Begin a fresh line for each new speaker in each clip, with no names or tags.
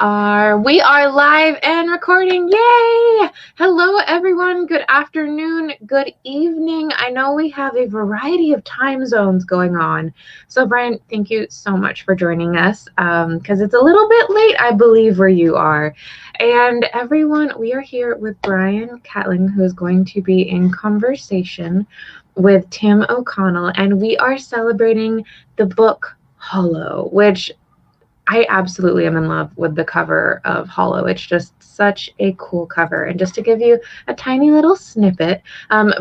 We are live and recording. Yay! Hello, everyone. Good afternoon. Good evening. I know we have a variety of time zones going on. So, Brian, thank you so much for joining us because it's a little bit late, I believe, where you are. And everyone, we are here with Brian Catling, who is going to be in conversation with Tim O'Connell, and we are celebrating the book HOLLOW, which I absolutely am in love with the cover of HOLLOW. It's just such a cool cover. And just to give you a tiny little snippet,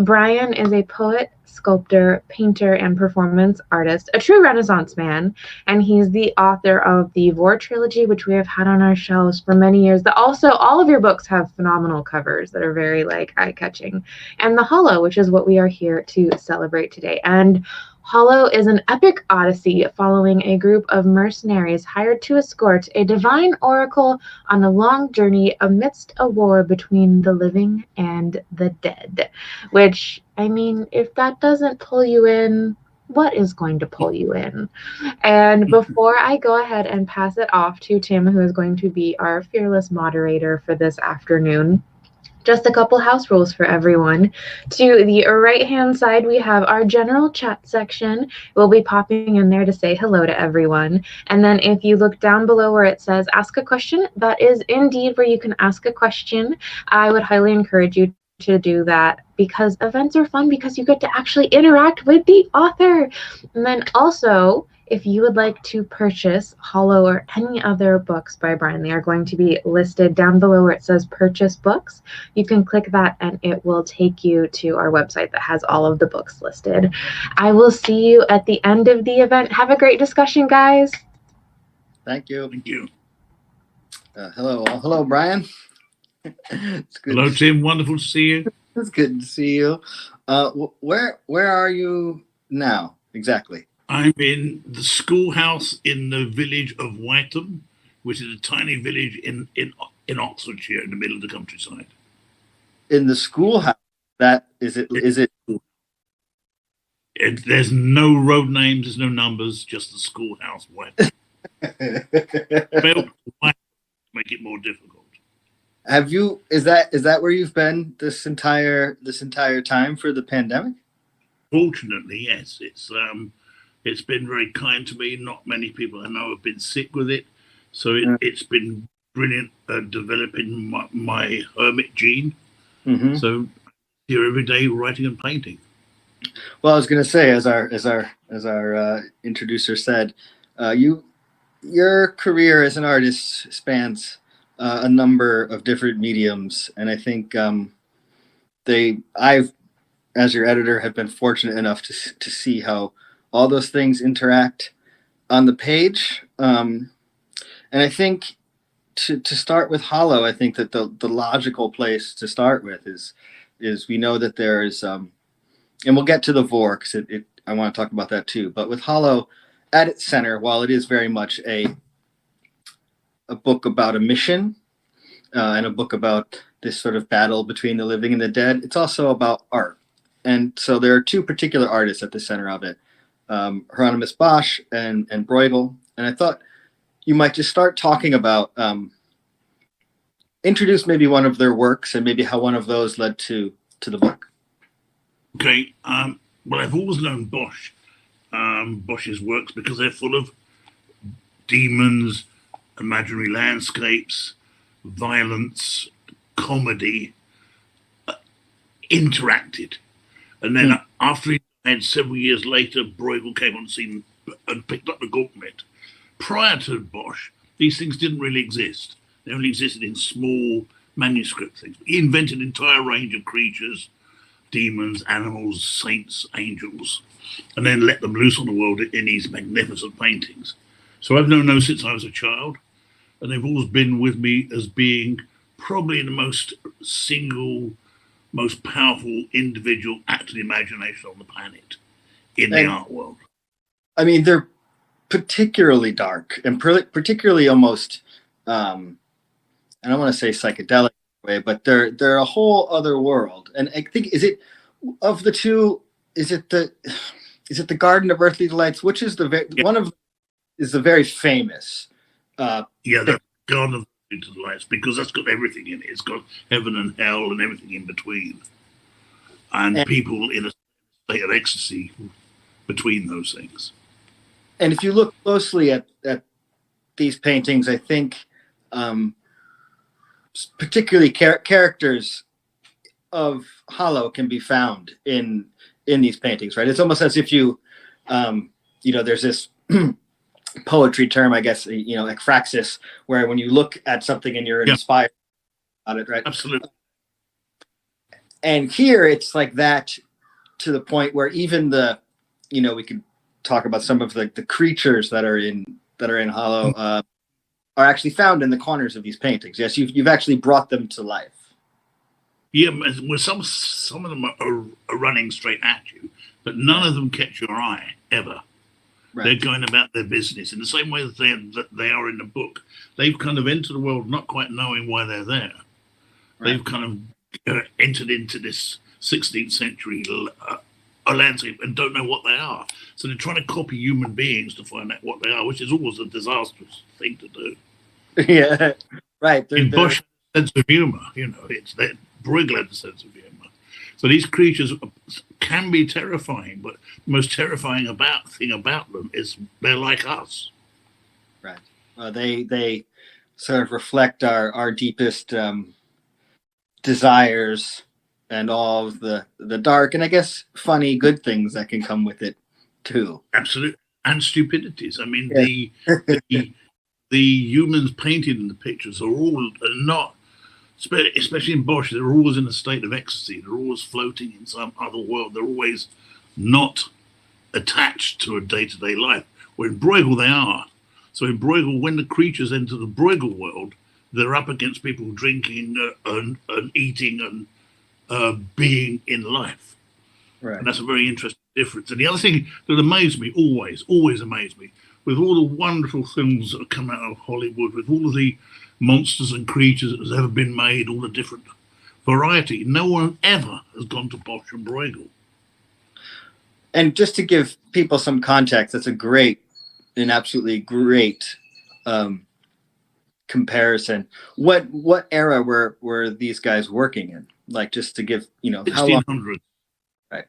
Brian is a poet, sculptor, painter, and performance artist, a true Renaissance man. And he's the author of the Vorrh Trilogy, which we have had on our shelves for many years. Also, all of your books have phenomenal covers that are very eye-catching. And the HOLLOW, which is what we are here to celebrate today. And HOLLOW is an epic odyssey following a group of mercenaries hired to escort a divine oracle on a long journey amidst a war between the living and the dead. Which, I mean, if that doesn't pull you in, what is going to pull you in? And before I go ahead and pass it off to Tim, who is going to be our fearless moderator for this afternoon, just a couple house rules for everyone. To the right-hand side, we have our general chat section. We'll be popping in there to say hello to everyone. And then if you look down below where it says ask a question, that is indeed where you can ask a question. I would highly encourage you to do that because events are fun because you get to actually interact with the author. And then also, if you would like to purchase HOLLOW or any other books by Brian, they are going to be listed down below where it says purchase books. You can click that and it will take you to our website that has all of the books listed. I will see you at the end of the event. Have a great discussion, guys.
Thank you.
Thank you.
Hello, Brian.
It's good. Hello, Tim. Wonderful to see you.
It's good to see you. Where are you now exactly?
I'm in the schoolhouse in the village of Whiteham, which is a tiny village in Oxfordshire, in the middle of the countryside.
In the schoolhouse, is it?
There's no road names, there's no numbers, just the schoolhouse. Whiteham. Make it more difficult.
Have you? Is that where you've been this entire time for the pandemic?
Fortunately, yes. It's been very kind to me. Not many people I know have been sick with it. So it's been brilliant developing my hermit gene. Mm-hmm. So here every day writing and painting.
Well, I was going to say, as our introducer said, your career as an artist spans a number of different mediums. And I think I've, as your editor, have been fortunate enough to see how all those things interact on the page. And I think to start with HOLLOW, I think that the logical place to start with is we know that there is, and we'll get to the Vorrh, because I want to talk about that too. But with HOLLOW at its center, while it is very much a book about a mission and a book about this sort of battle between the living and the dead, it's also about art. And so there are two particular artists at the center of it. Hieronymus Bosch and Bruegel. And I thought you might just start talking about, introduce maybe one of their works and maybe how one of those led to the book.
Okay. Well, I've always known Bosch's works because they're full of demons, imaginary landscapes, violence, comedy, interacted. And then after and several years later, Bruegel came on the scene and picked up the gauntlet. Prior to Bosch, these things didn't really exist. They only existed in small manuscript things. He invented an entire range of creatures, demons, animals, saints, angels, and then let them loose on the world in these magnificent paintings. So I've known those since I was a child, and they've always been with me as being probably the most powerful individual act of the imagination on the planet in the art world.
I mean, they're particularly dark and particularly almost, I don't want to say psychedelic way, but they're a whole other world. And I think, is it of the two, is it the Garden of Earthly Delights? Which is one of is the very famous.
The Garden of into the lights, because that's got everything in it. It's got heaven and hell and everything in between, and people in a state of ecstasy between those things.
And if you look closely at these paintings, I think particularly characters of Hollow can be found in these paintings, right? It's almost as if you know, there's this poetry term, I guess, you know, ekphrasis, where when you look at something and you're inspired on it, right?
Absolutely.
And here it's like that, to the point where even you know, we could talk about some of the creatures that are in Hollow are actually found in the corners of these paintings. Yes, you've actually brought them to life.
Yeah, well, some of them are running straight at you, but none of them catch your eye ever. Right. They're going about their business in the same way that they are in the book. They've kind of entered the world not quite knowing why they're there. Right. They've kind of entered into this 16th century landscape and don't know what they are. So they're trying to copy human beings to find out what they are, which is always a disastrous thing to do.
Yeah, right.
In Bosch, sense of humor, you know, it's that Bruegel had a sense of humor. So these creatures can be terrifying, but the most terrifying thing about them is they're like us.
Right. They sort of reflect our deepest desires and all of the dark and, I guess, funny, good things that can come with it too.
Absolutely. And stupidities. I mean, the humans painted in the pictures are not, especially in Bosch, they're always in a state of ecstasy. They're always floating in some other world. They're always not attached to a day-to-day life. Where in Bruegel they are. So in Bruegel, when the creatures enter the Bruegel world, they're up against people drinking and eating and being in life. Right. And that's a very interesting difference. And the other thing that amazed me, always amazed me, with all the wonderful films that have come out of Hollywood, with all of the monsters and creatures that has ever been made, all the different variety, no one ever has gone to Bosch and Bruegel.
And just to give people some context, that's an absolutely great comparison. What era were these guys working in? Like, just to give, you know,
1600s.
Right.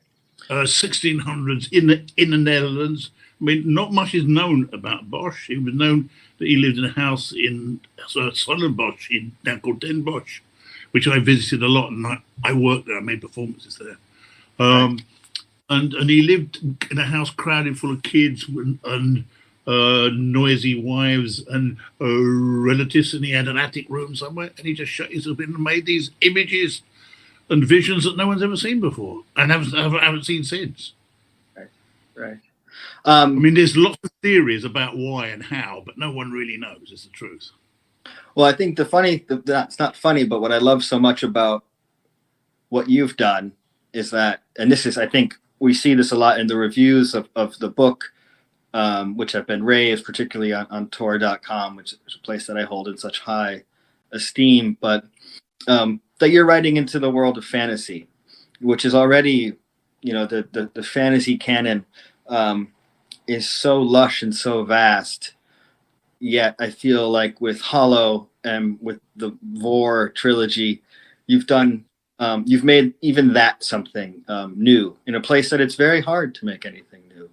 1600s in the Netherlands. I mean, not much is known about Bosch. It was known that he lived in a house in Sonnenbosch, now called Den Bosch, which I visited a lot, and I worked there. I made performances there. Right. And he lived in a house crowded full of kids and noisy wives and relatives, and he had an attic room somewhere, and he just shut himself in and made these images and visions that no one's ever seen before and haven't seen since.
Right.
I mean, there's lots of theories about why and how, but no one really knows. Is the truth.
Well, I think that's not funny, but what I love so much about what you've done is that, and this is, I think we see this a lot in the reviews of the book, which have been raised, particularly on Tor.com, which is a place that I hold in such high esteem, but that you're writing into the world of fantasy, which is already, you know, the fantasy canon is so lush and so vast. Yet I feel like with Hollow and with the Vorrh trilogy, you've made even that something new in a place that it's very hard to make anything new.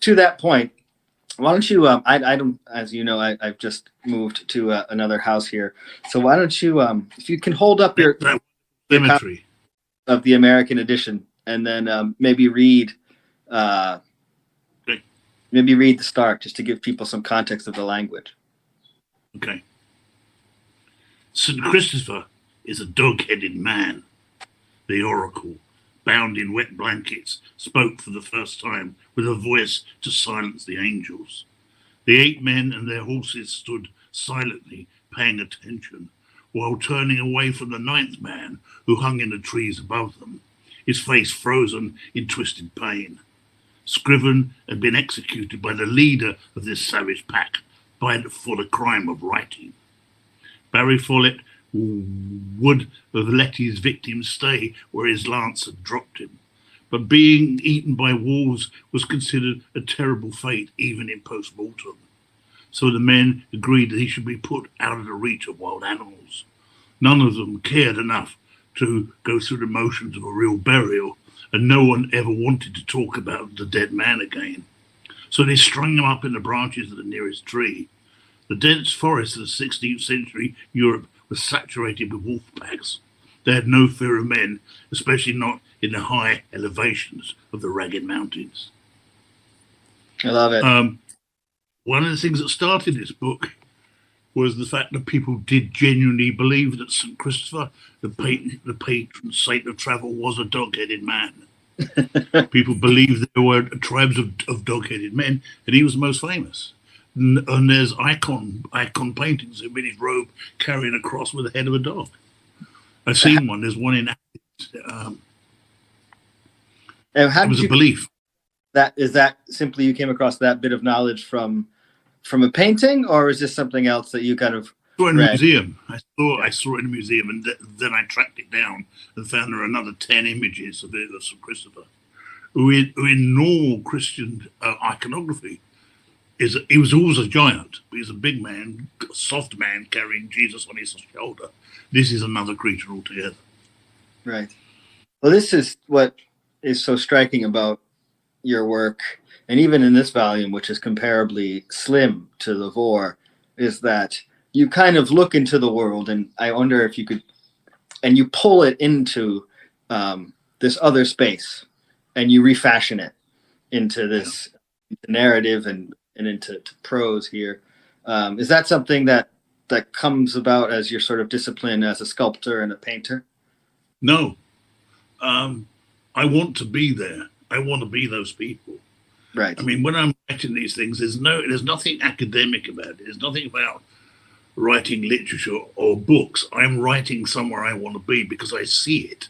To that point, why don't you? I don't, as you know, I've just moved to another house here. So why don't you, if you can hold up your
symmetry
of the American edition, and then maybe read the start, just to give people some context of the language.
Okay. St. Christopher is a dog-headed man. The oracle, bound in wet blankets, spoke for the first time with a voice to silence the angels. The 8 men and their horses stood silently, paying attention, while turning away from the 9th man, who hung in the trees above them, his face frozen in twisted pain. Scriven had been executed by the leader of this savage pack for the crime of writing. Barry Follett would have let his victim stay where his lance had dropped him, but being eaten by wolves was considered a terrible fate even in post-mortem. so the men agreed that he should be put out of the reach of wild animals. None of them cared enough to go through the motions of a real burial, and no one ever wanted to talk about the dead man again. So they strung him up in the branches of the nearest tree. The dense forests of the 16th century Europe was saturated with wolf packs. They had no fear of men, especially not in the high elevations of the ragged mountains.
I love it.
One of the things that started this book was the fact that people did genuinely believe that St. Christopher, the patron saint of travel, was a dog-headed man. People believed there were tribes of dog-headed men, and he was the most famous. And there's icon paintings of him in his robe carrying a cross with the head of a dog. I've seen one. There's one in Athens. It was a belief.
Is that simply you came across that bit of knowledge from a painting, or is this something else that you kind of
saw in a museum? I saw it in a museum, and then I tracked it down and found there are another 10 images of St. Christopher, who in normal Christian iconography he was always a giant. He was a big man, a soft man carrying Jesus on his shoulder. This is another creature altogether.
Right. Well, this is what is so striking about your work, and even in this volume, which is comparably slim to the Vorrh, is that you kind of look into the world, and I wonder if you could, and you pull it into this other space, and you refashion it into this narrative and into prose here. Is that something that comes about as your sort of discipline as a sculptor and a painter?
No. I want to be there. I want to be those people.
Right.
I mean, when I'm writing these things, there's nothing academic about it. There's nothing about writing literature or books. I'm writing somewhere I want to be because I see it.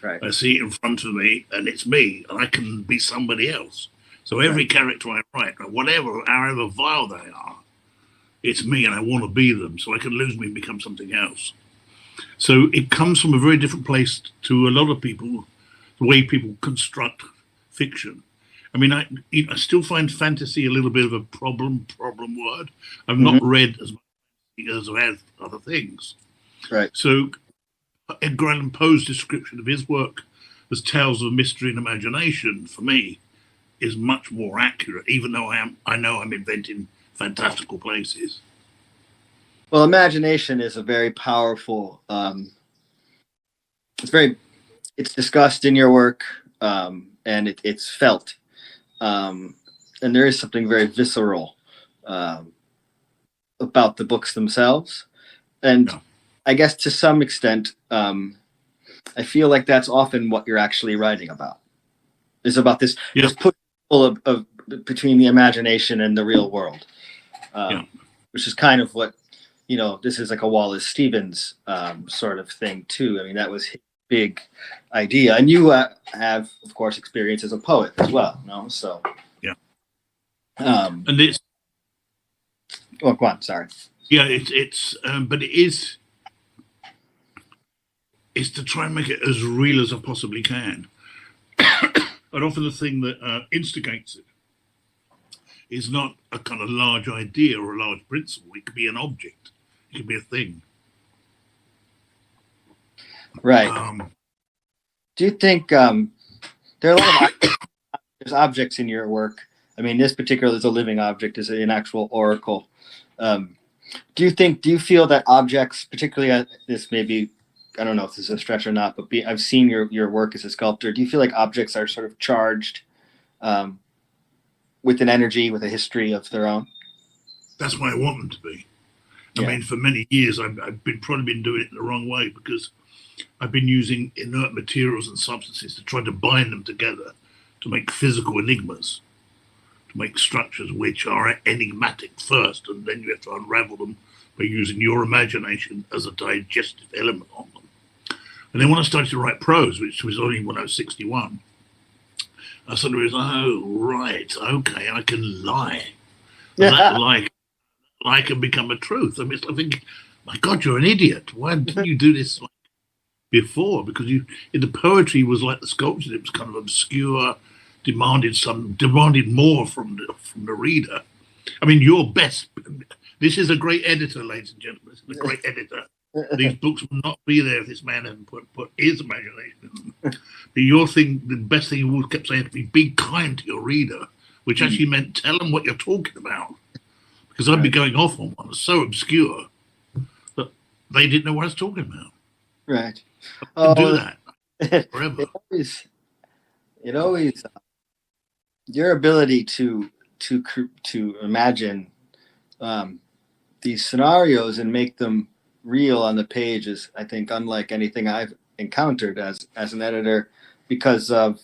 Right.
I see it in front of me, and it's me, and I can be somebody else. So every character I write, however vile they are, it's me, and I want to be them. So I can lose me and become something else. So it comes from a very different place to a lot of people, the way people construct fiction. I mean, I still find fantasy a little bit of a problem word. I've not read as much as I have other things.
Right.
So Edgar Allan Poe's description of his work as tales of mystery and imagination, for me, is much more accurate, even though I know I'm inventing fantastical places.
Well, imagination is a very powerful, it's discussed in your work, and it's felt. And there is something very visceral about the books themselves. And I guess to some extent, I feel like that's often what you're actually writing about, is about this push of between the imagination and the real world, which is kind of what, this is like a Wallace Stevens sort of thing too. I mean, that was his big idea. And you have, of course, experience as a poet as well, So
and it's
go on. Sorry.
Yeah, but it's to try and make it as real as I possibly can. And often the thing that instigates it is not a kind of large idea or a large principle. It could be an object. It could be a thing.
Right. Do you think there are a lot of there's objects in your work? I mean, this particular is a living object, is an actual oracle. Do you feel that objects, particularly this maybe, I don't know if this is a stretch or not, but I've seen your work as a sculptor. Do you feel like objects are sort of charged with an energy, with a history of their own?
That's why I want them to be. I mean, for many years, I've probably been doing it in the wrong way, because I've been using inert materials and substances to try to bind them together to make physical enigmas, to make structures which are enigmatic first, and then you have to unravel them by using your imagination as a digestive element on them. And then when I started to write prose, which was only when I was 61, I suddenly realized, right, okay, I can lie. And that lie can become a truth. I mean, I think, my God, you're an idiot. Why didn't you do this before? Because in the poetry was like the sculpture, it was kind of obscure, demanded more from the reader. I mean, your best. This is a great editor, ladies and gentlemen. This is a great editor. These books would not be there if this man hadn't put his imagination in them. But your thing, the best thing you always kept saying to me, be kind to your reader, which actually meant tell them what you're talking about. Because I'd be going off on one so obscure that they didn't know what I was talking about.
Right.
I do that forever.
It always your ability to imagine these scenarios and make them real on the page is, I think, unlike anything I've encountered as an editor, because of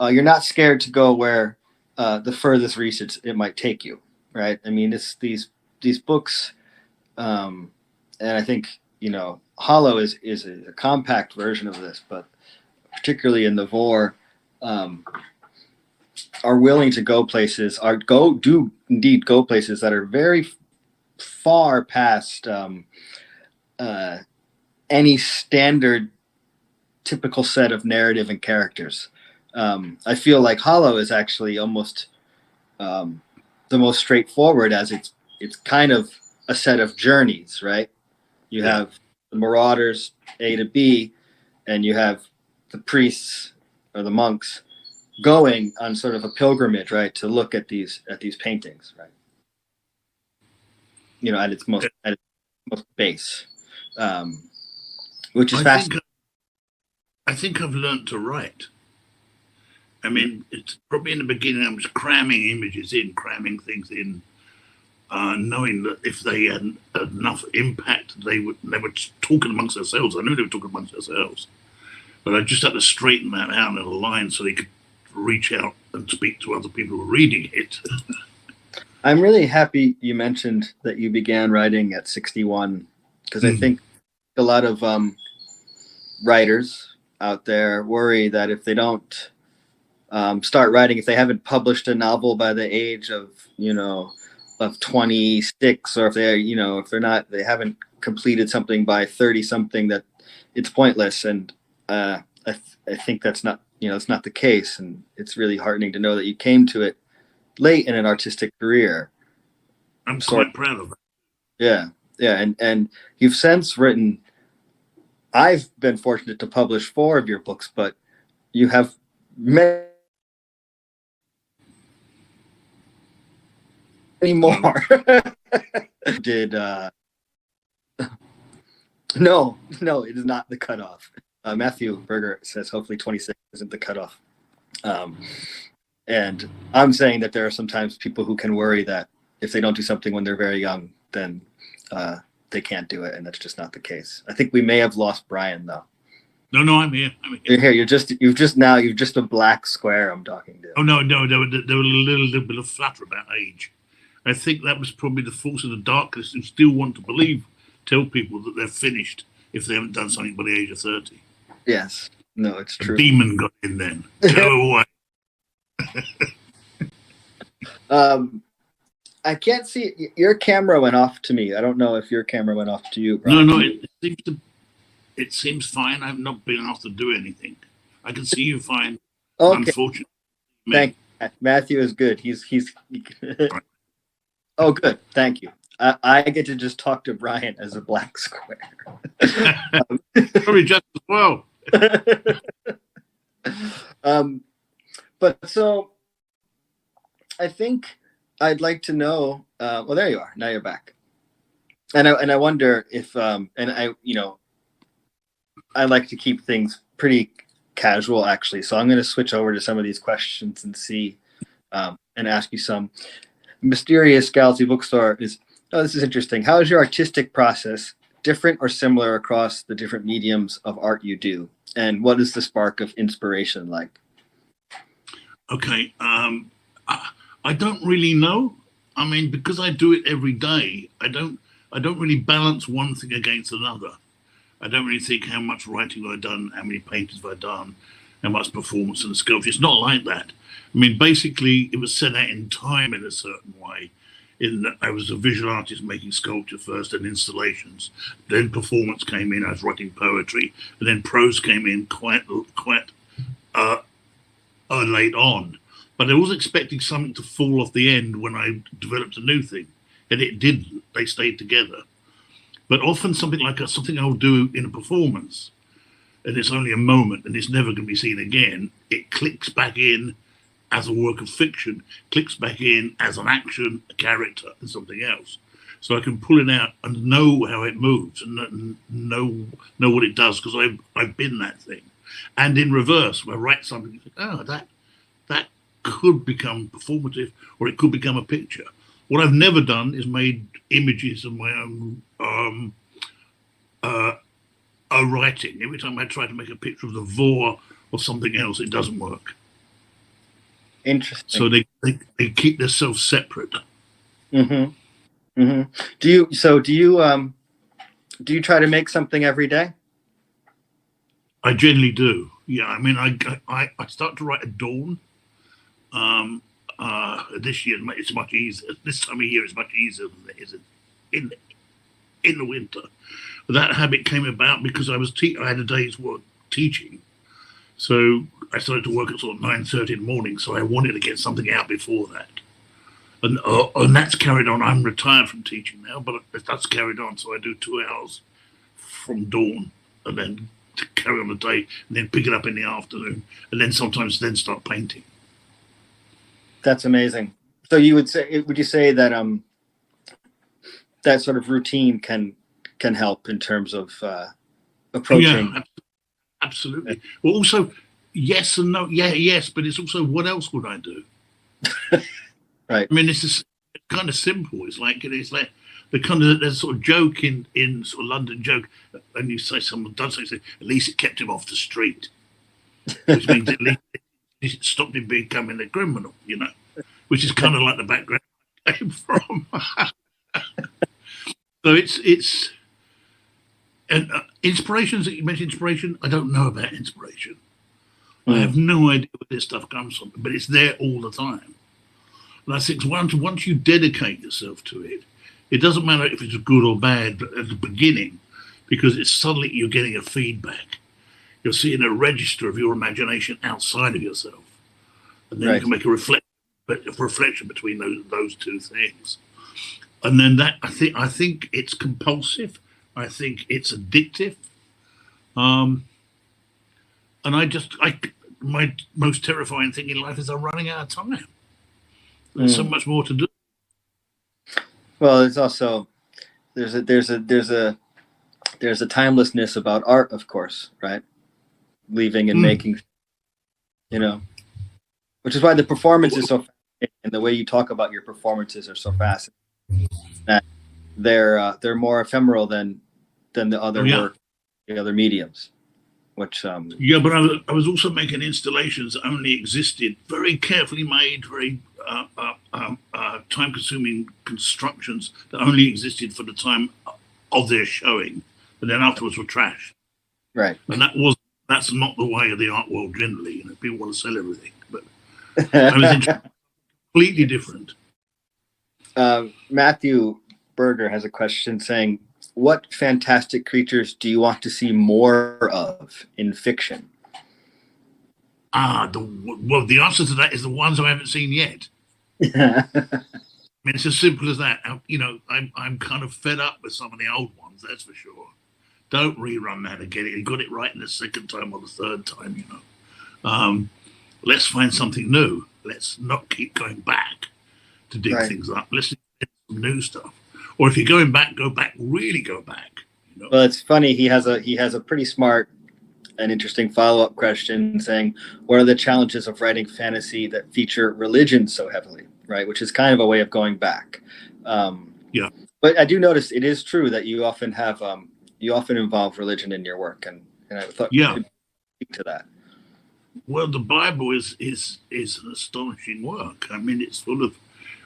you're not scared to go where the furthest research it might take you, right? I mean, it's these books, and I think, you know, Hollow is a compact version of this, but particularly in the Vorrh, are willing to go places, do indeed go places that are very far past any standard typical set of narrative and characters. I feel like Hollow is actually almost the most straightforward, as it's kind of a set of journeys, right? You have the marauders A to B, and you have the priests or the monks going on sort of a pilgrimage, right, to look at these paintings, right? You know, at its most base, which is fascinating.
I think I've learned to write. I mean, it's probably in the beginning I was cramming images in, cramming things in, knowing that if they had enough impact, they were talking amongst themselves. I knew they were talking amongst themselves, but I just had to straighten that out in a line so they could reach out and speak to other people who were reading it.
I'm really happy you mentioned that you began writing at 61, because I think a lot of writers out there worry that if they don't start writing, if they haven't published a novel by the age of 26, or if they haven't completed something by 30 something, that it's pointless. And I think that's not, it's not the case. And it's really heartening to know that you came to it late in an artistic career.
I'm quite proud of
Yeah.
that.
And you've since written, I've been fortunate to publish 4 of your books, but you have many more. Did no, it is not the cutoff. Matthew Berger says hopefully 26 isn't the cutoff. And I'm saying that there are sometimes people who can worry that if they don't do something when they're very young, then they can't do it, and that's just not the case. I think we may have lost Brian, though.
No, I'm here.
You're here. You're just a black square I'm talking to.
Oh no, they were a little bit of flatter about age. I think that was probably the force of the darkness who still want to tell people that they're finished if they haven't done something by the age of 30.
Yes. No, it's true.
A demon got in then. Go away.
I can't see your camera went off to me. I don't know if your camera went off to you, Brian.
No, it seems fine. I've not been asked to do anything. I can see you fine.
Okay.
Unfortunately.
Thank you. Matthew is good. He's Oh, good. Thank you. I get to just talk to Brian as a black square.
Probably just as well.
But so I think I'd like to know. Well, there you are. Now you're back, and I wonder if I like to keep things pretty casual, actually. So I'm going to switch over to some of these questions and see and ask you some. Mysterious Galaxy Bookstore is. Oh, this is interesting. How is your artistic process different or similar across the different mediums of art you do? And what is the spark of inspiration like?
Okay. I don't really know. I mean, because I do it every day, I don't really balance one thing against another. I don't really think how much writing have I done, how many paintings have I done, how much performance and sculpture. It's not like that. I mean, basically, it was set out in time in a certain way. In that I was a visual artist making sculpture first and installations. Then performance came in. I was writing poetry, and then prose came in quite late on. But I was expecting something to fall off the end when I developed a new thing, and it didn't. They stayed together. But often something I'll do in a performance, and it's only a moment, and it's never going to be seen again. It clicks back in as a work of fiction, clicks back in as an action, a character, and something else. So I can pull it out and know how it moves and know what it does, because I've been that thing. And in reverse, when I write something, you think, oh, that could become performative, or it could become a picture. What I've never done is made images of my own writing. Every time I try to make a picture of the Vorrh or something else, it doesn't work.
Interesting.
So they keep themselves separate.
Mm-hmm. Mm-hmm. Do you try to make something every day?
I generally do. Yeah, I mean, I start to write at dawn. This year it's much easier. This time of year is much easier than it is in the winter. But that habit came about because I had a day's work teaching, so I started to work at sort of 9:30 in the morning. So I wanted to get something out before that, and that's carried on. I'm retired from teaching now, but that's carried on. So I do 2 hours from dawn, and then to carry on the day, and then pick it up in the afternoon, and then sometimes start painting.
That's amazing. So would you say that that sort of routine can help in terms of approaching?
Yeah, absolutely. Well, also yes and no. Yeah, yes, but it's also, what else would I do?
Right.
I mean, it's kind of simple. It's like there's a sort of joke in sort of London joke, and you say someone does say, at least it kept him off the street, which means at least it stopped him becoming a criminal, which is kind of like the background I came from. So it's and inspirations. You mentioned inspiration. I don't know about inspiration. I have no idea where this stuff comes from, but it's there all the time. And I think once you dedicate yourself to it, it doesn't matter if it's good or bad at the beginning, because it's suddenly you're getting a feedback. You're seeing a register of your imagination outside of yourself, and then you can make a reflection between those two things. And then that I think it's compulsive. I think it's addictive. And my most terrifying thing in life is I'm running out of time. There's so much more to do.
Well, it's also there's a timelessness about art, of course, right? Leaving and making, which is why the performance is so fascinating, and the way you talk about your performances are so fascinating. That they're more ephemeral than the other work, the other mediums. Which
yeah, but I was also making installations that only existed, very carefully made, very time-consuming constructions that only existed for the time of their showing, and then afterwards were trashed.
Right.
And that's not the way of the art world generally. People want to sell everything, but I was completely different.
Matthew Berger has a question saying, what fantastic creatures do you want to see more of in fiction?
The answer to that is the ones I haven't seen yet. I mean, it's as simple as that. I'm kind of fed up with some of the old ones, that's for sure. Don't rerun that again. You got it right in the second time or the third time, Let's find something new. Let's not keep going back to dig things up. Let's do some new stuff. Or if you're going back, really go back.
Well, it's funny. He has a pretty smart and interesting follow-up question saying, what are the challenges of writing fantasy that feature religion so heavily, right? Which is kind of a way of going back.
Yeah.
But I do notice it is true that you often have you often involve religion in your work, and I thought you could speak to that.
Well, the Bible is an astonishing work. I mean, it's full of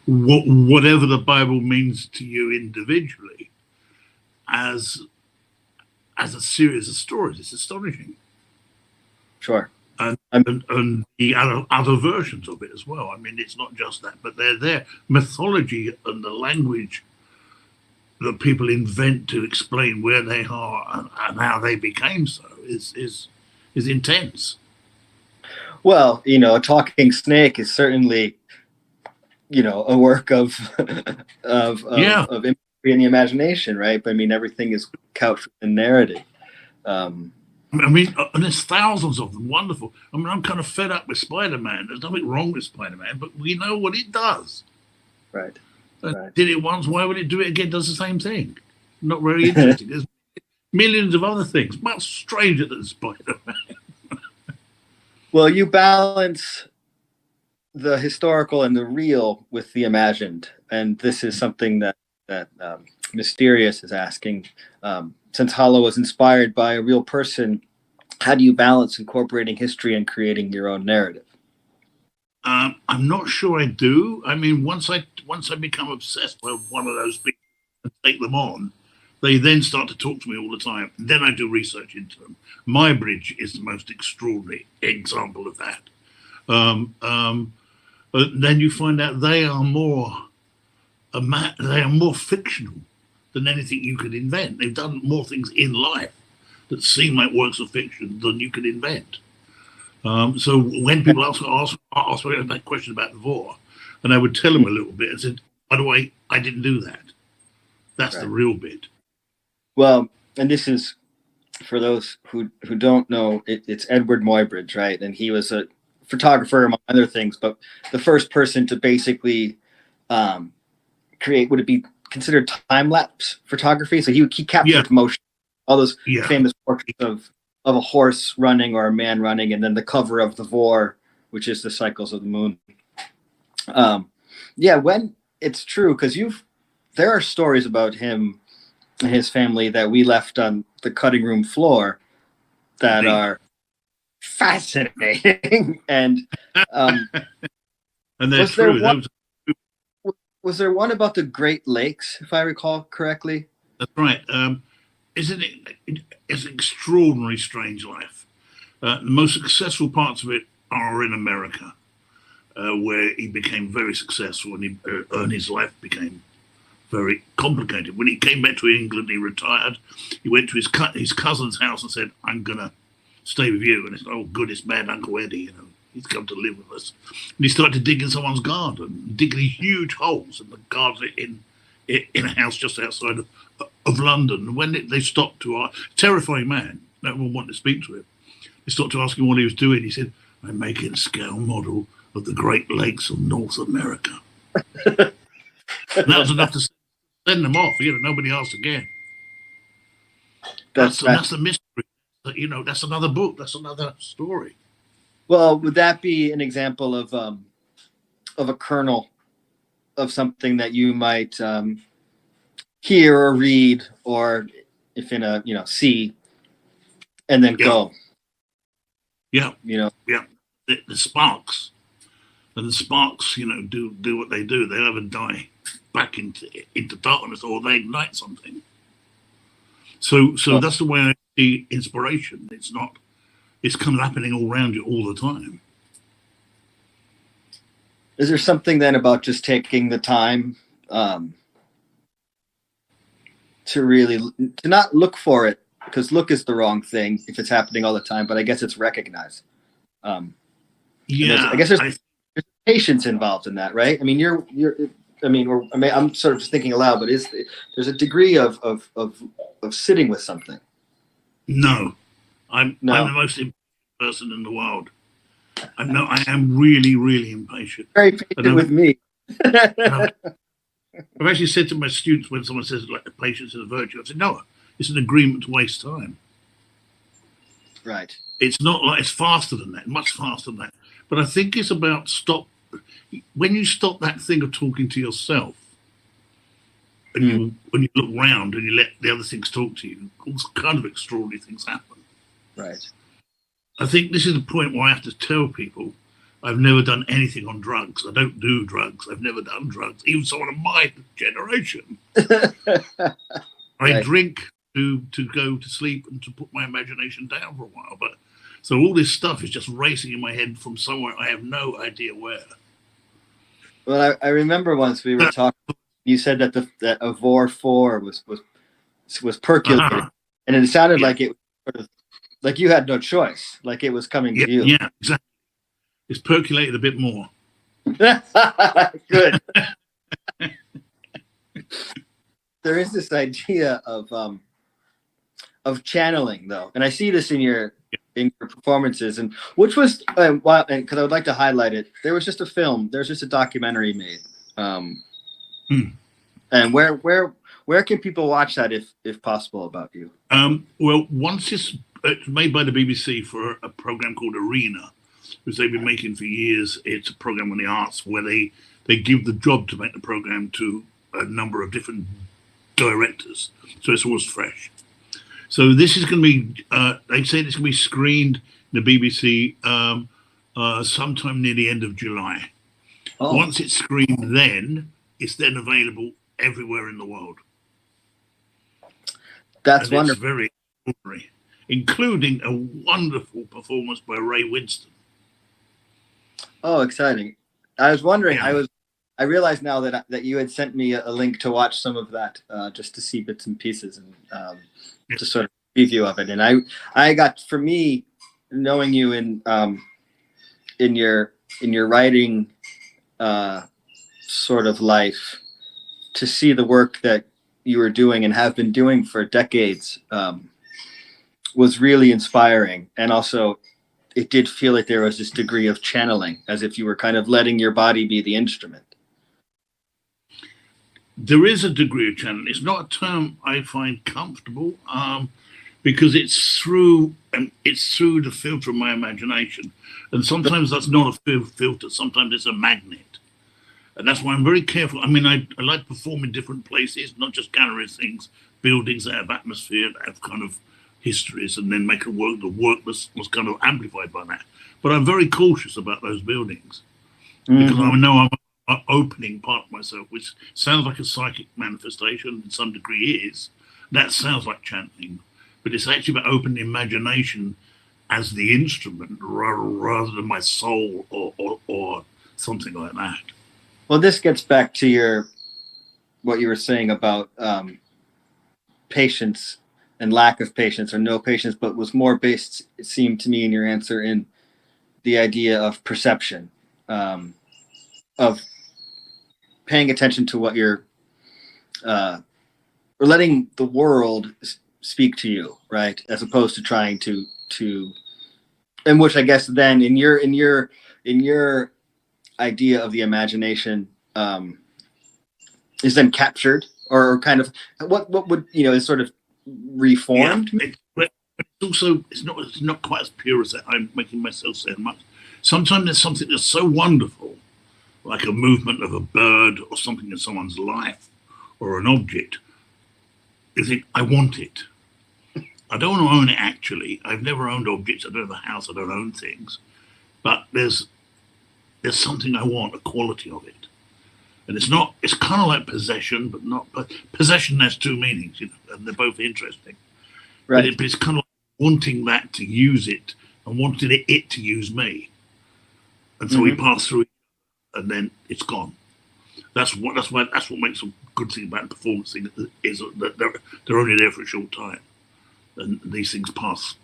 whatever the Bible means to you individually, as a series of stories. It's astonishing.
Sure.
And the other versions of it as well. I mean, it's not just that, but they're there. Mythology and the language that people invent to explain where they are and how they became so is intense.
Well, a talking snake is certainly, a work of
Yeah.
of imagery and the imagination, right? But I mean, everything is couched in narrative.
I mean, and there's thousands of them. Wonderful. I mean, I'm kind of fed up with Spider-Man. There's nothing wrong with Spider-Man, but we know what it does.
Right.
Did it once, why would it do it again? Does the same thing. Not very interesting. There's millions of other things, much stranger than Spider-Man.
Well, you balance the historical and the real with the imagined, and this is something that Mysterious is asking. Since Hollow was inspired by a real person, how do you balance incorporating history and creating your own narrative?
I'm not sure I do. I mean, once I become obsessed with one of those people and take them on, they then start to talk to me all the time. And then I do research into them. My Bridge is the most extraordinary example of that. But then you find out they are more fictional than anything you could invent. They've done more things in life that seem like works of fiction than you could invent. So when people ask me that question about Vorrh, and I would tell them a little bit and said, by the way, I didn't do that. That's right. The real bit.
Well, and this is, for those who don't know, it's Edward Muybridge, right? And he was a photographer, among other things, but the first person to basically create, would it be considered time-lapse photography? So he captured motion, all those famous portraits of a horse running or a man running, and then the cover of the Vorrh, which is the cycles of the moon. When it's true, because there are stories about him and his family that we left on the cutting room floor that are fascinating. And
they're true.
Was there one about the Great Lakes, if I recall correctly?
That's right. Isn't it? It's an extraordinary, strange life. The most successful parts of it are in America, where he became very successful and his life became very complicated. When he came back to England, he retired. He went to his cousin's house and said, "I'm gonna stay with you." And he said, "Oh, good, it's Mad Uncle Eddie, he's come to live with us." And he started to dig in someone's garden, digging these huge holes in the garden in a house just outside of London. And when they stopped to terrifying man, no one wanted to speak to him. They stopped to ask him what he was doing. He said, "I'm making a scale model of the Great Lakes of North America." And that was enough to send them off. Nobody asked again. That's the mystery. That's another book. That's another story.
Well, would that be an example of a kernel of something that you might hear or read, or if in a see, and then go?
Yeah. The sparks, and the sparks, do what they do. They either die back into darkness, or they ignite something. So that's the way I see inspiration. It's kind of happening all around you all the time.
Is there something then about just taking the time to not look for it, because look is the wrong thing if it's happening all the time, but I guess it's recognized. I guess there's patience involved in that, right? I mean, I'm sort of just thinking aloud, but there's a degree of sitting with something?
No, I'm the most impatient person in the world. I am really, really impatient.
Very patient with me.
I've actually said to my students, when someone says like patience is a virtue, I said, no, it's an agreement to waste time.
Right.
It's not like, it's faster than that, much faster than that. But I think it's about when you stop that thing of talking to yourself, and when you look round and you let the other things talk to you, all kind of extraordinary things happen.
Right.
I think this is the point where I have to tell people I've never done anything on drugs. I don't do drugs. I've never done drugs. Even someone of my generation. I drink to go to sleep and to put my imagination down for a while. But so all this stuff is just racing in my head from somewhere I have no idea where.
Well, I remember once we were talking. You said that that a Vorrh 4 was percolating, and it sounded like it was sort of like you had no choice, like it was coming to you.
Yeah, exactly. It's percolated a bit more.
Good. There is this idea of channeling, though, and I see this in your performances, and which was and because I would like to highlight it. There was just a film. There's just a documentary made. And where can people watch that if possible about you?
Well, once it's made by the BBC for a program called Arena, which they've been making for years. It's a program on the arts where they give the job to make the program to a number of different directors, so it's always fresh. So this is going to be, they say it's going to be screened in the BBC sometime near the end of July. Oh. Once it's screened, then it's then available everywhere in the world.
That's wonderful.
It's very extraordinary, including a wonderful performance by Ray Winston.
Oh, exciting! I was wondering. Yeah. I realized now that you had sent me a link to watch some of that, just to see bits and pieces and to sort of preview of it. And I got, for me, knowing you in your writing sort of life, to see the work that you were doing and have been doing for decades was really inspiring. And also, it did feel like there was this degree of channeling, as if you were kind of letting your body be the instrument.
There is a degree of channeling. It's not a term I find comfortable because it's through the filter of my imagination. And sometimes that's not a filter. Sometimes it's a magnet. And that's why I'm very careful. I mean, I like to perform in different places, not just galleries, things, buildings that have atmosphere, that have kind of histories, and then make it work. The work was kind of amplified by that. But I'm very cautious about those buildings because I know I'm opening part of myself, which sounds like a psychic manifestation, in some degree is. That sounds like channeling, but it's actually about opening the imagination as the instrument rather than my soul or something like that.
Well, this gets back to what you were saying about patience and lack of patience, or no patience, but was more based, it seemed to me, in your answer, in the idea of perception, of paying attention to what you're, or letting the world speak to you, right? As opposed to trying to, and which I guess then in your idea of the imagination is then captured, or kind of what would, is sort of reformed.
Yeah, but also it's not quite as pure as that. I'm making myself sound much. Sometimes there's something that's so wonderful, like a movement of a bird or something in someone's life or an object. You think, I want it. I don't want to own it, actually. I've never owned objects. I don't have a house. I don't own things. But there's something I want, a quality of it. And it's kind of like possession, but not. But possession has two meanings, and they're both interesting.
Right.
But it's kind of like wanting that to use it and wanting it to use me. And so we pass through it, and then it's gone. That's what makes a good thing about the performance thing, is that they're only there for a short time, and these things pass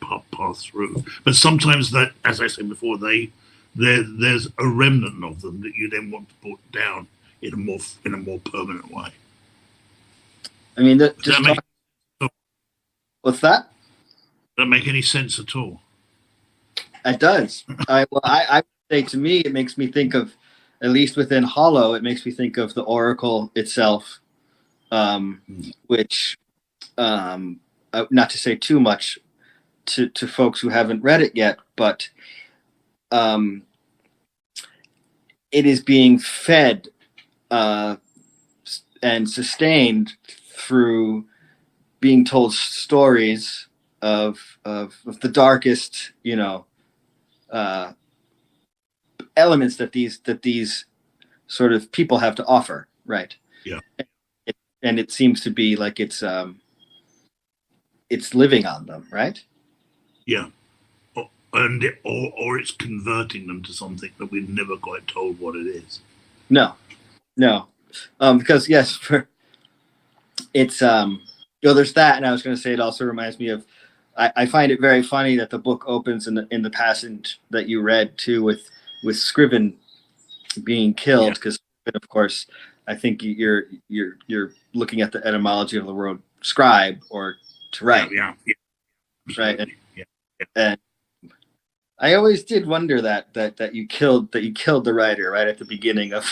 through. But sometimes that, as I said before, there's a remnant of them that you then want to put down in a more permanent way.
I mean, what's that?
Does that make any sense at all?
It does. I would say, to me, it makes me think of, at least within HOLLOW, it makes me think of the Oracle itself, which, not to say too much to folks who haven't read it yet, but it is being fed and sustained through being told stories of the darkest, elements that these sort of people have to offer, right?
Yeah.
And it seems to be like it's living on them, right?
Yeah. Or it's converting them to something that we've never quite told what it is.
No. Because yes, it's there's that, and I was going to say it also reminds me of. I find it very funny that the book opens in the passage that you read too with Scriven being killed, because of course I think you're looking at the etymology of the word scribe, or to write.
Yeah.
Right. And I always did wonder that you killed the writer right at the beginning of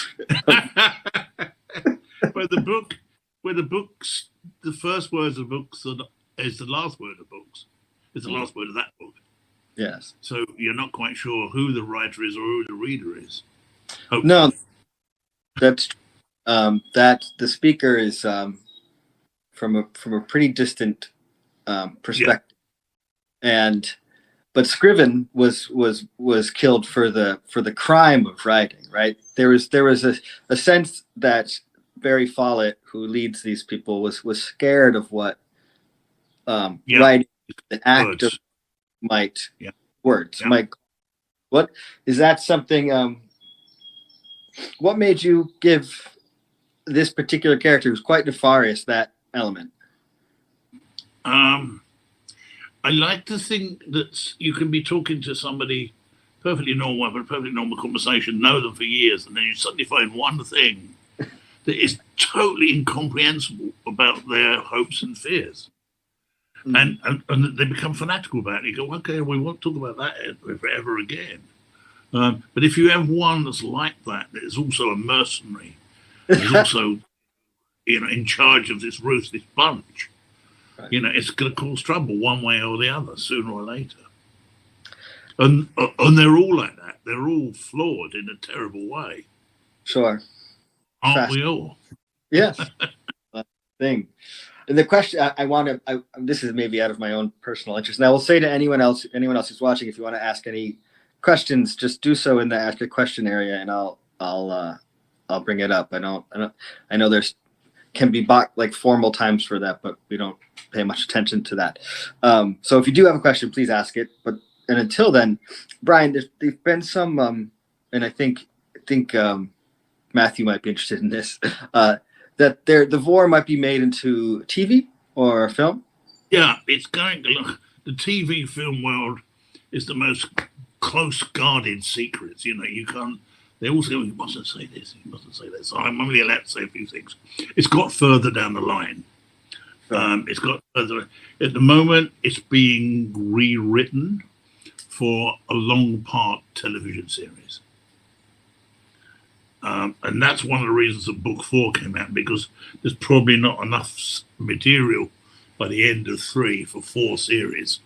where the books, the first words of books is the last word of books. It's the last word of that book.
Yes.
So you're not quite sure who the writer is or who the reader is. Hopefully.
No, that's that the speaker is from a pretty distant perspective, but Scriven was killed for the crime of writing. Right. There was a sense that Barry Follett, who leads these people, was scared of what writing, the act of might what is that something what made you give this particular character, who's quite nefarious, that element?
I like to think that you can be talking to somebody perfectly normal, but a perfectly normal conversation, know them for years, and then you suddenly find one thing that is totally incomprehensible about their hopes and fears. And they become fanatical about it. You go, okay, we won't talk about that ever again. But if you have one that's like that is also a mercenary, is also, in charge of this ruthless bunch, right, it's going to cause trouble one way or the other, sooner or later. And they're all like that. They're all flawed in a terrible way.
Sure.
Aren't we all?
Yes. Thing. And the question I want to, this is maybe out of my own personal interest, and I will say to anyone else who's watching, if you want to ask any questions, just do so in the ask a question area, and I'll bring it up. I know there's can be like formal times for that, but we don't pay much attention to that. So if you do have a question, please ask it. And until then, Brian, there's been some, and I think Matthew might be interested in this. That the Vorrh might be made into TV or a film.
Yeah, it's going to look. The TV film world is the most close guarded secrets. You can't. They also go, you mustn't say this, you mustn't say that. So I'm only allowed to say a few things. It's got further down the line. It's got further. At the moment, it's being rewritten for a long part television series. And that's one of the reasons that book 4 came out, because there's probably not enough material by the end of 3 for 4 series.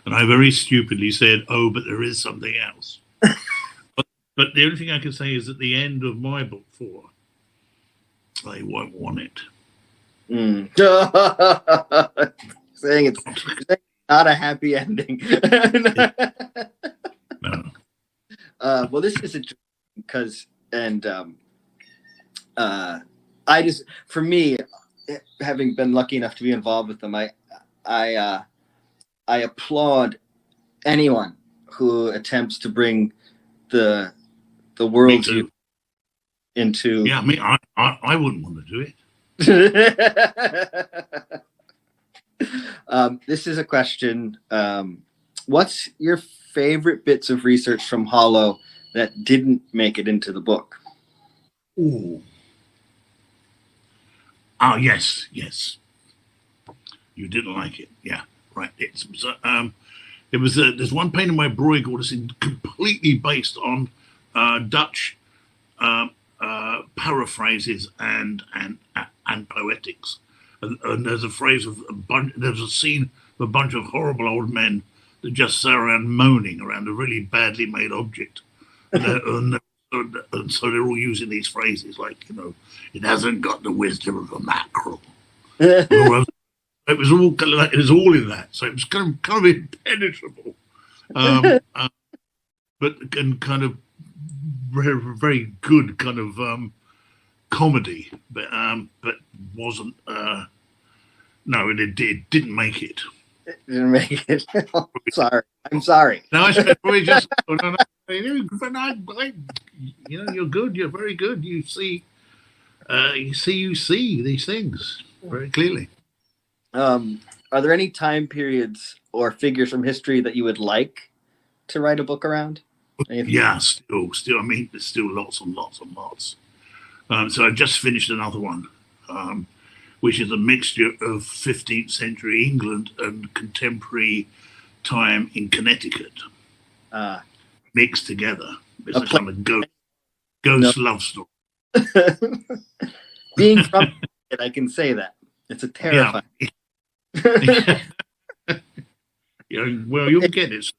And I very stupidly said, oh, but there is something else. But the only thing I can say is at the end of my book 4, they won't want it.
Saying it's not a happy ending.
No.
Well, this is interesting because, I just, for me, having been lucky enough to be involved with them, I applaud anyone who attempts to bring the world into.
Yeah, I wouldn't want to do it.
This is a question. What's your favorite bits of research from HOLLOW that didn't make it into the book?
Ooh. Oh, yes. You didn't like it. Yeah, right. There's one painting by Bruegel that's completely based on Dutch paraphrases and poetics. And there's a phrase of there's a scene of a bunch of horrible old men that just sat around moaning around a really badly made object. And so they're all using these phrases like, it hasn't got the wisdom of a mackerel. It was all kind of like, it was all in that. So it was kind of impenetrable. But and kind of very, very good kind of comedy, but wasn't. No, it didn't make it.
It didn't make it. I'm sorry.
No, I said probably just. No. You're good. You're very good. You see these things very clearly.
Are there any time periods or figures from history that you would like to write a book around?
Yeah, still. I mean, there's still lots and lots and lots. So I just finished another one, which is a mixture of 15th century England and contemporary time in Connecticut, mixed together. It's a kind of ghost love story.
Being from it, I can say that it's a terrifying.
Yeah. Well, you'll get it.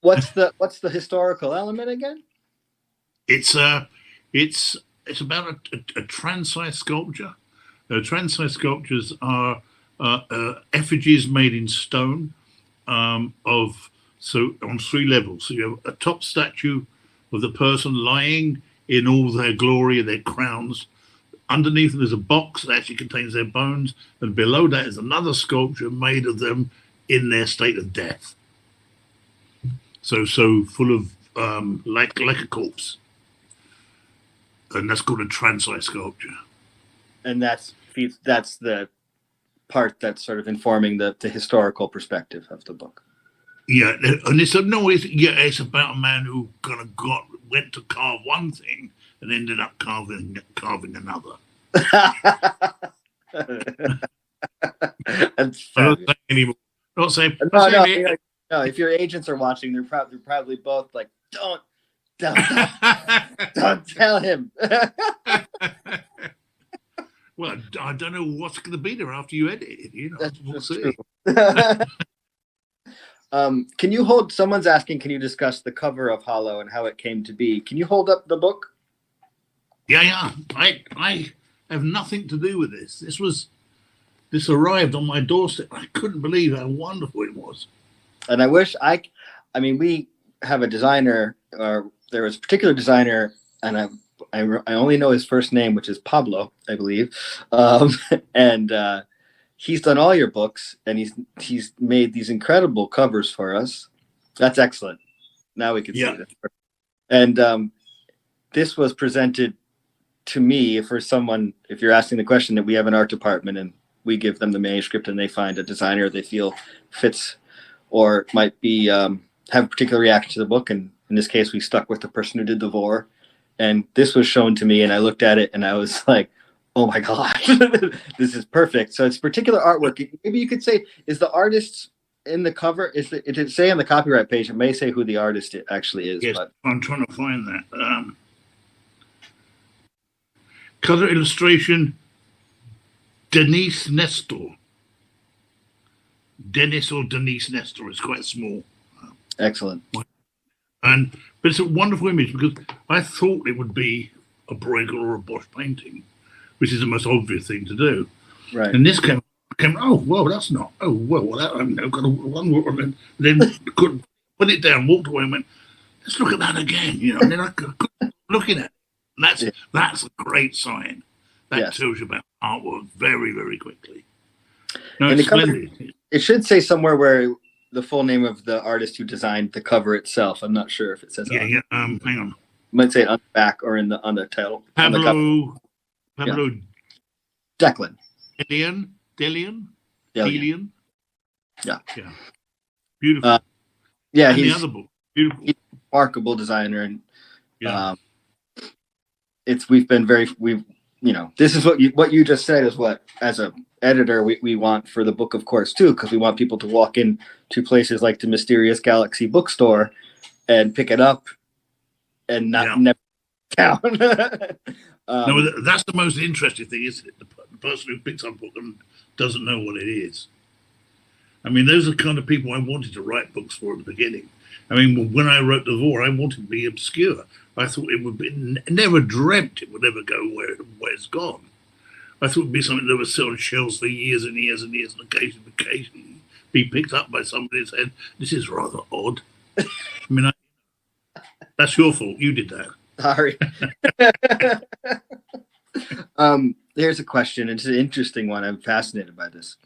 What's the historical element again?
It's about a transient sculpture. Transient sculptures are effigies made in stone on 3 levels. So you have a top statue of the person lying in all their glory and their crowns. Underneath them is a box that actually contains their bones, and below that is another sculpture made of them in their state of death. So full of like a corpse, and that's called a transient sculpture.
And that's the part that's sort of informing the historical perspective of the book.
Yeah, and it's about a man who kind of went to carve one thing and ended up carving another.
That's
I don't say anymore. Not saying.
No. If your agents are watching, they're probably both like, don't tell him.
Well, I don't know what's going to be there after you edit it. We'll see.
Can you hold? Someone's asking. Can you discuss the cover of HOLLOW and how it came to be? Can you hold up the book?
Yeah. I have nothing to do with this. This arrived on my doorstep. I couldn't believe how wonderful it was.
And I wish I mean, we have a designer, or there was a particular designer, and I only know his first name, which is Pablo, I believe. And he's done all your books, and he's made these incredible covers for us. That's excellent. Now we can see it. And this was presented to me for someone, if you're asking the question, that we have an art department and we give them the manuscript and they find a designer they feel fits or might be have a particular reaction to the book. And in this case, we stuck with the person who did the Vorrh. And this was shown to me, and I looked at it and I was like, oh my gosh, this is perfect. So it's particular artwork. Maybe you could say, is the artist in the cover? It did say on the copyright page, it may say who the artist actually is.
Yes,
but
I'm trying to find that. Color illustration, Denise Nestor. Dennis or Denise Nestor is quite small.
Excellent.
But it's a wonderful image because I thought it would be a Bruegel or a Bosch painting, which is the most obvious thing to do.
Right.
And this came. Oh well, that's not. Oh well, I've got one more, and then couldn't put it down, walked away, and went, let's look at that again. And then I couldn't looking at it. And that's a great sign. That tells you about artwork very, very quickly. No, it's splendid.
It should say somewhere where the full name of the artist who designed the cover itself. I'm not sure if it says.
Hang on.
Might say it on the back or on the title.
Pablo
Declan.
Delian.
Yeah.
Beautiful.
Yeah,
and
he's
the other book. Beautiful.
He's a remarkable designer, and this is what you just said is what, as a editor, we want for the book, of course, too, because we want people to walk in to places like the mysterious Galaxy Bookstore and pick it up and never down.
No, that's the most interesting thing, isn't it? The person who picks up a book and doesn't know what it is. I mean, those are the kind of people I wanted to write books for at the beginning. I mean, when I wrote the Vorrh, I wanted to be obscure. I thought it would be, never dreamt it would ever go where it's gone. I thought it would be something that would sit on shelves for years and years and years, and occasionally be picked up by somebody and said, this is rather odd. I mean, that's your fault. You did that.
Sorry. Here's a question. It's an interesting one. I'm fascinated by this.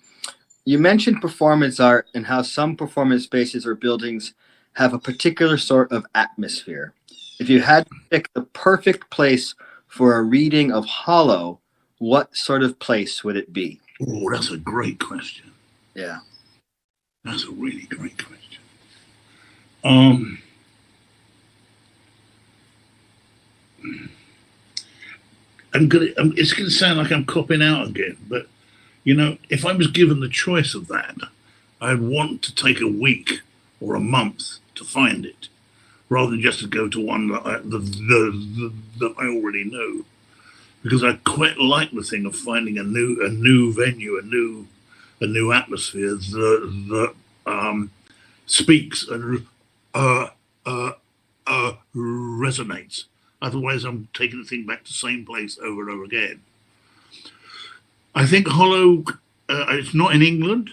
You mentioned performance art and how some performance spaces or buildings have a particular sort of atmosphere. If you had to pick the perfect place for a reading of HOLLOW, what sort of place would it be?
Oh, that's a great question.
Yeah.
That's a really great question. it's going to sound like I'm copping out again, but you know, if I was given the choice of that, I'd want to take a week or a month to find it, rather than just to go to one that that I already know, because I quite like the thing of finding a new venue, a new atmosphere that speaks and resonates. Otherwise, I'm taking the thing back to the same place over and over again. I think Hollow, it's not in England.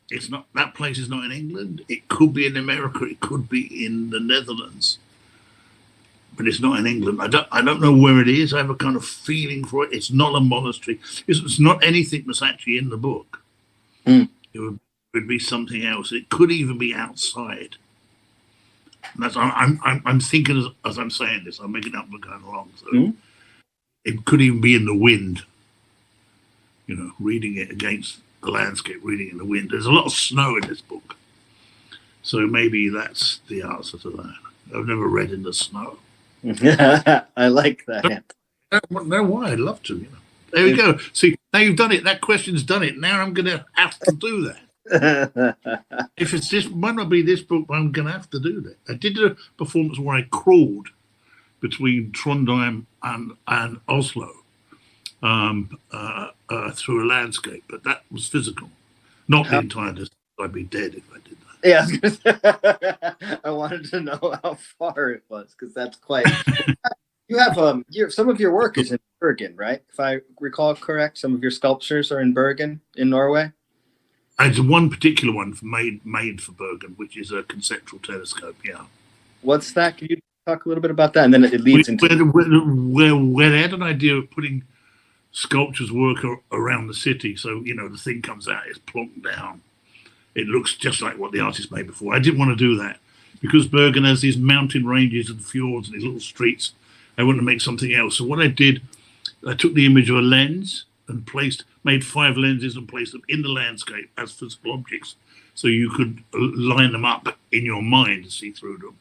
It's not, that place is not in England. It could be in America. It could be in the Netherlands, but it's not in England. I don't know where it is. I have a kind of feeling for it. It's not a monastery. It's not anything that's actually in the book. It would be something else. It could even be outside. And that's, I'm thinking as I'm saying this, I'm making up and going along. So it could even be in the wind. You know, reading it against the landscape, reading it in the wind. There's a lot of snow in this book, so maybe that's the answer to that. I've never read in the snow.
I like that.
No, why? I'd love to. You know, there we go. See, now you've done it. That question's done it. Now I'm going to have to do that. If it's this, might not be this book, but I'm going to have to do that. I did a performance where I crawled between Trondheim and Oslo. Through a landscape, but that was physical, not the entire distance. I'd be dead if I did
that. Yeah, I wanted to know how far it was, because that's quite. You have some of your work is in Bergen, right? If I recall correct, some of your sculptures are in Bergen, in Norway.
It's one particular one made for Bergen, which is a conceptual telescope. Yeah.
What's that? Can you talk a little bit about that? And then it leads into
where they had an idea of putting sculptures work around the city, so you know the thing comes out, it's plonked down, it looks just like what the artist made before. I didn't want to do that because Bergen has these mountain ranges and fjords and these little streets. I wanted to make something else. So what I did, I took the image of a lens and made 5 lenses and placed them in the landscape as physical objects, so you could line them up in your mind to see through them.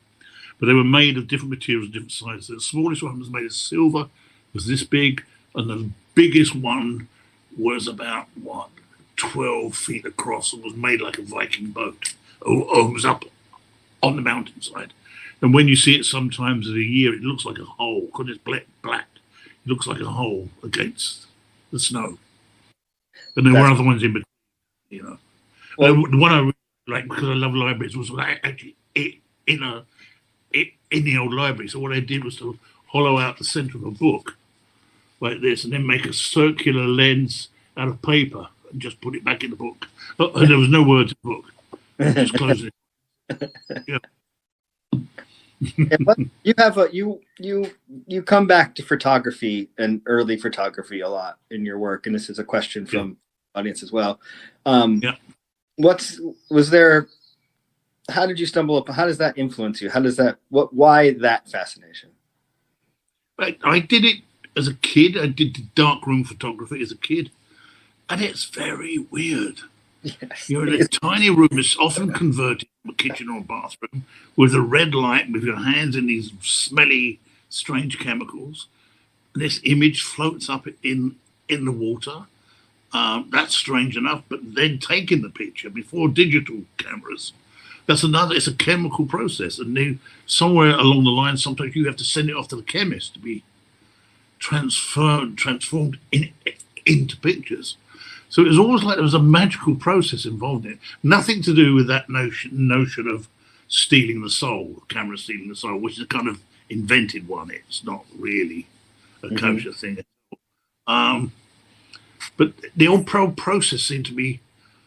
But they were made of different materials, different sizes. The smallest one was made of silver, was this big, and the biggest one was about 12 feet across and was made like a Viking boat. It was up on the mountainside. And when you see it sometimes in a year, it looks like a hole because it's black. It looks like a hole against the snow. And there were other ones in between, you know. Well, the one I really liked, because I love libraries, was actually in the old library. So what I did was to hollow out the center of a book like this, and then make a circular lens out of paper and just put it back in the book. And there was no words in the book. Just close it. Yeah.
You have you come back to photography and early photography a lot in your work, and this is a question from audience as well. How did you stumble upon? How does that influence you? Why that fascination?
I did it as a kid. I did darkroom photography as a kid, and it's very weird. Yes, you're in a tiny room. It's often converted to a kitchen or a bathroom with a red light, with your hands in these smelly, strange chemicals. This image floats up in the water. That's strange enough, but then taking the picture before digital cameras, it's a chemical process. And somewhere along the line, sometimes you have to send it off to the chemist to be transformed into pictures. So it was almost like there was a magical process involved in it. Nothing to do with that notion of stealing the soul, camera stealing the soul, which is a kind of invented one. It's not really a kosher thing at all. But the whole process seemed to be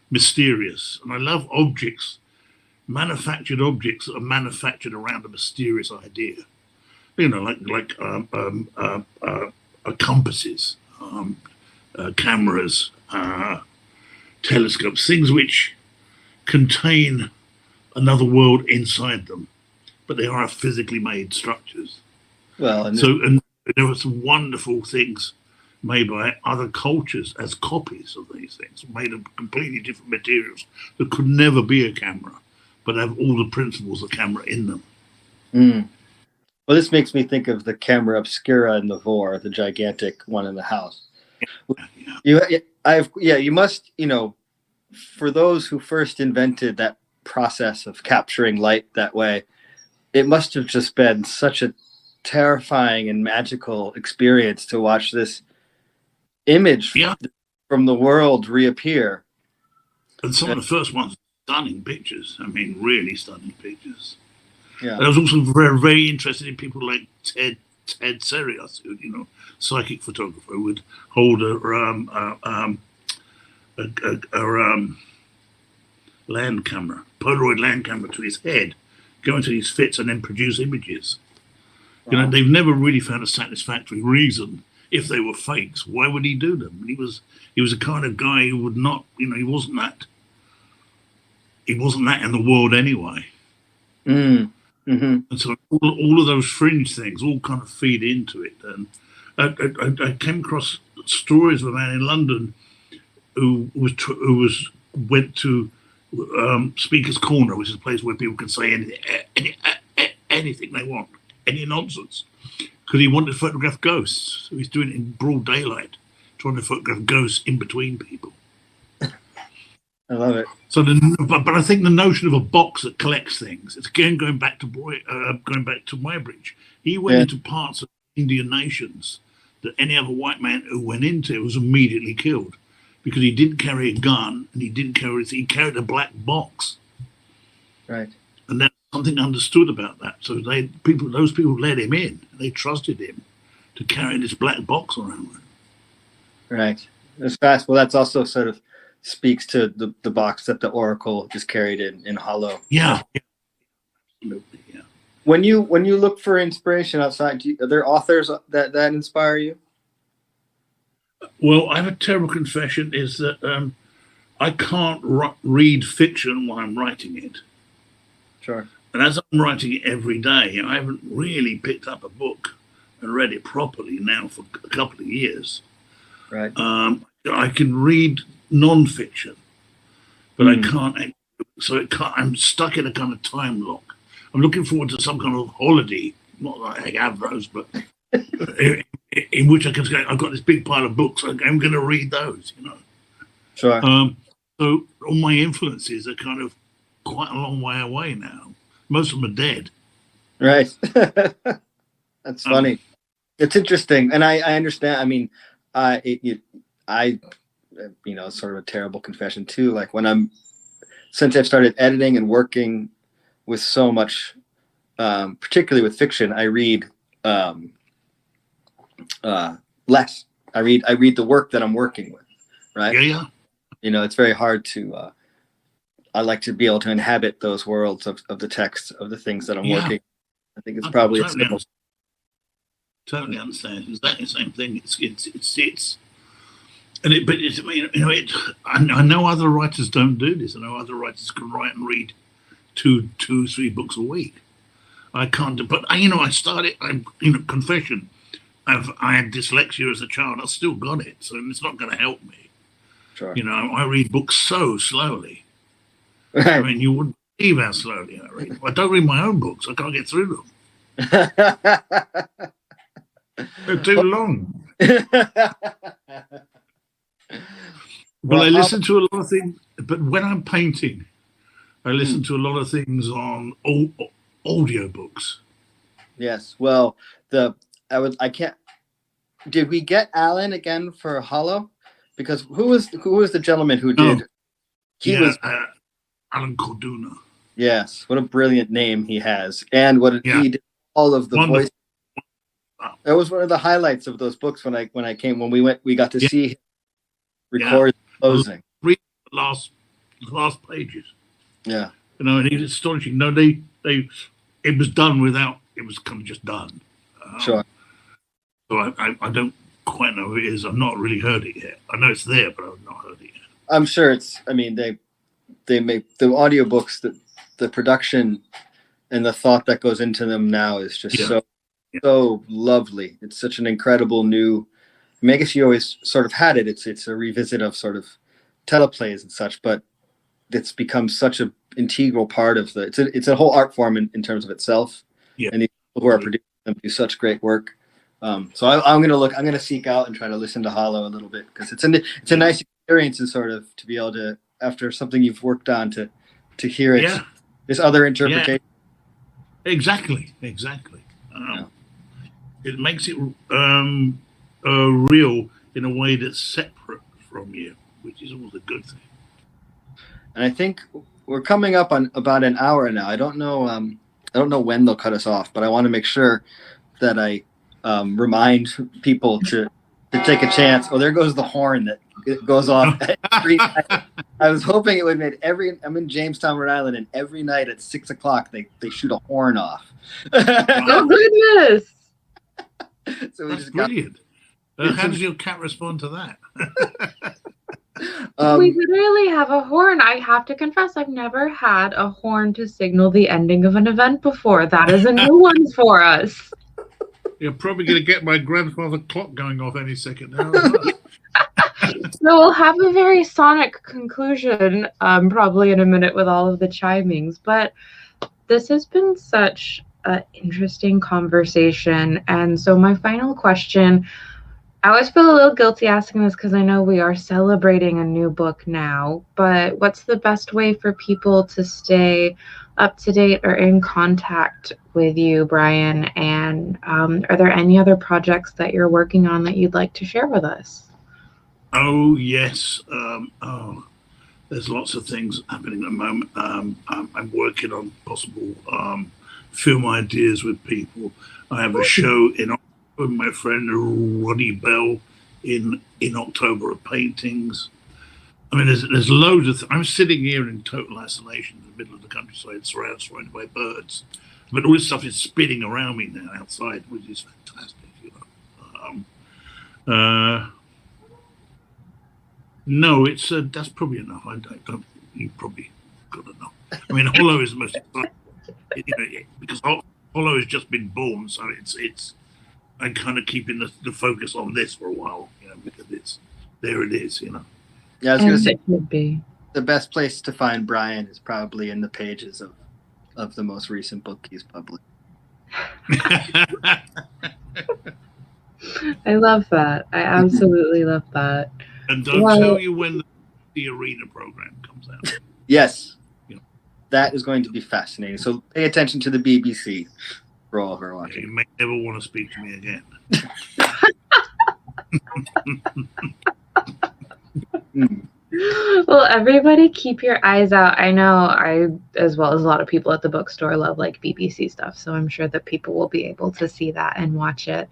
mysterious. And I love objects, manufactured objects that are manufactured around a mysterious idea. You know, like compasses, cameras, telescopes, things which contain another world inside them, but they are physically made structures. Well, and there were some wonderful things made by other cultures as copies of these things, made of completely different materials that could never be a camera, but have all the principles of camera in them.
Well, this makes me think of the Camera Obscura in the Vorrh, the gigantic one in the house. You must, for those who first invented that process of capturing light that way, it must have just been such a terrifying and magical experience to watch this image from the world reappear.
And some of the first ones, stunning pictures. I mean, really stunning pictures.
Yeah.
I was also very, very interested in people like Ted Serios, who, psychic photographer, would hold a land camera, Polaroid land camera, to his head, go into these fits, and then produce images. Wow. They've never really found a satisfactory reason if they were fakes. Why would he do them? And he was the kind of guy who would not, he wasn't that in the world anyway.
Mm. Mm-hmm.
And so all of those fringe things all kind of feed into it. And I came across stories of a man in London who went to Speaker's Corner, which is a place where people can say anything they want, any nonsense, because he wanted to photograph ghosts. So he's doing it in broad daylight, trying to photograph ghosts in between people.
I love it.
So, but I think the notion of a box that collects things, it's again going back to Muybridge. He went into parts of Indian nations that any other white man who went into was immediately killed, because he didn't carry a gun and he didn't carry anything. He carried a black box.
Right.
And that's something understood about that. So those people let him in. They trusted him to carry this black box around with him.
Right. That's fast. Well, that's also sort of speaks to the box that the Oracle is carried in hollow.
Yeah. Absolutely, yeah.
When you look for inspiration outside, are there authors that inspire you?
Well, I have a terrible confession, is that I can't read fiction while I'm writing it.
Sure.
And as I'm writing it every day, I haven't really picked up a book and read it properly now for a couple of years.
Right.
I can read non-fiction, but I can't. So I'm stuck in a kind of time lock. I'm looking forward to some kind of holiday. Not that I have those, but in which I can say, I've got this big pile of books. I'm going to read those.
Sure.
So all my influences are kind of quite a long way away now. Most of them are dead.
Right. That's funny. It's interesting, and I understand. I mean, sort of a terrible confession too. Like since I've started editing and working with so much, particularly with fiction, I read less. I read the work that I'm working with. Right.
Yeah.
It's very hard to. I like to be able to inhabit those worlds of the text of the things that I'm working. I think it's probably
totally understand. It's exactly the same thing. I know other writers don't do this. I know other writers can write and read 3 books a week. I can't. But I started. Confession. I had dyslexia as a child. I still got it, so it's not going to help me.
Sure.
I read books so slowly.
Right.
I mean, you wouldn't believe how slowly I read. I don't read my own books. I can't get through them. They're too long. Well, I listen to a lot of things, but when I'm painting, I listen to a lot of things on audio books.
Yes. Well, I can't. Did we get Alan again for Hollow? Because who was the gentleman who did?
He was Alan Corduna.
Yes. What a brilliant name he has, and he did all of the voice. That was one of the highlights of those books when we got to see him record closing.
Read the last pages.
Yeah.
And it was astonishing. No, it was done without. It was kind of just done.
Sure.
So I don't quite know who it is. I've not really heard it yet. I know it's there, but I've not heard it yet.
I'm sure it's. I mean, they make the audiobooks, the production and the thought that goes into them now is just so lovely. It's such an incredible new. I mean, I guess you always sort of had it. It's a revisit of sort of teleplays and such, but it's become such an integral part of it's a whole art form in terms of itself.
Yeah.
And the people who are producing them do such great work. So I'm gonna seek out and try to listen to Hollow a little bit, because it's a nice experience, and sort of to be able to, after something you've worked on, to hear it, this other interpretation.
Yeah. Exactly. It makes it real in a way that's separate from you, which is always a good thing.
And I think we're coming up on about an hour now. I don't know when they'll cut us off, but I want to make sure that I remind people to take a chance. Oh, there goes the horn that goes off every night. I was hoping it would make I'm in Jamestown, Rhode Island, and every night at 6 o'clock they shoot a horn off.
Oh goodness!
So
that's brilliant. How does your cat respond to that?
We literally have a horn. I have to confess, I've never had a horn to signal the ending of an event before. That is a new one for us.
You're probably going to get my grandfather clock going off any second now.
So we'll have a very sonic conclusion probably in a minute with all of the chimings. But this has been such an interesting conversation. And so my final question, I always feel a little guilty asking this because I know we are celebrating a new book now, but what's the best way for people to stay up to date or in contact with you, Brian? And are there any other projects that you're working on that you'd like to share with us?
Oh, yes. There's lots of things happening at the moment. I'm working on possible film ideas with people. I have a show with my friend Ronnie Bell in October of paintings. I mean, there's loads of I'm sitting here in total isolation in the middle of the countryside, surrounded by birds. But all this stuff is spinning around me now outside, which is fantastic. No, it's that's probably enough. I don't. You probably got enough. I mean, Hollow is the most exciting, because Hollow has just been born, so it's. I'm kind of keeping the focus on this for a while, because there it is,
Yeah, I was going to say the best place to find Brian is probably in the pages of the most recent book he's published.
I love that. I absolutely love that.
And don't tell you when the arena program comes out.
Yes, that is going to be fascinating. So pay attention to the BBC. For all who are watching.
You may never want to speak to me again.
Well, everybody keep your eyes out. I know I, as well as a lot of people at the bookstore, love like BBC stuff. So I'm sure that people will be able to see that and watch it.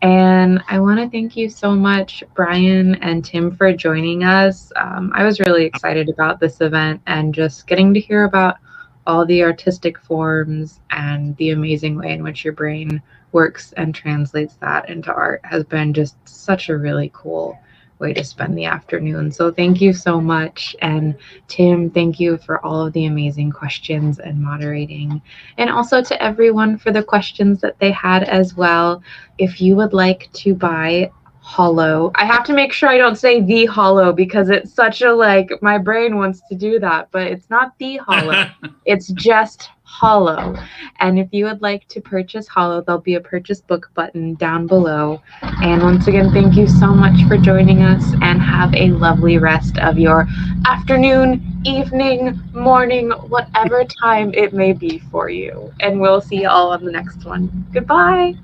And I want to thank you so much, Brian and Tim, for joining us. I was really excited about this event, and just getting to hear about all the artistic forms and the amazing way in which your brain works and translates that into art has been just such a really cool way to spend the afternoon. So thank you so much. And Tim, thank you for all of the amazing questions and moderating. And also to everyone for the questions that they had as well. If you would like to buy Hollow, I have to make sure I don't say the Hollow, because it's such a my brain wants to do that, but it's not the Hollow. It's just Hollow. And if you would like to purchase Hollow, there'll be a purchase book button down below. And once again, thank you so much for joining us, and have a lovely rest of your afternoon, evening, morning, whatever time it may be for you. And we'll see you all on the next one. Goodbye.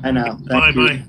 I know.
Bye.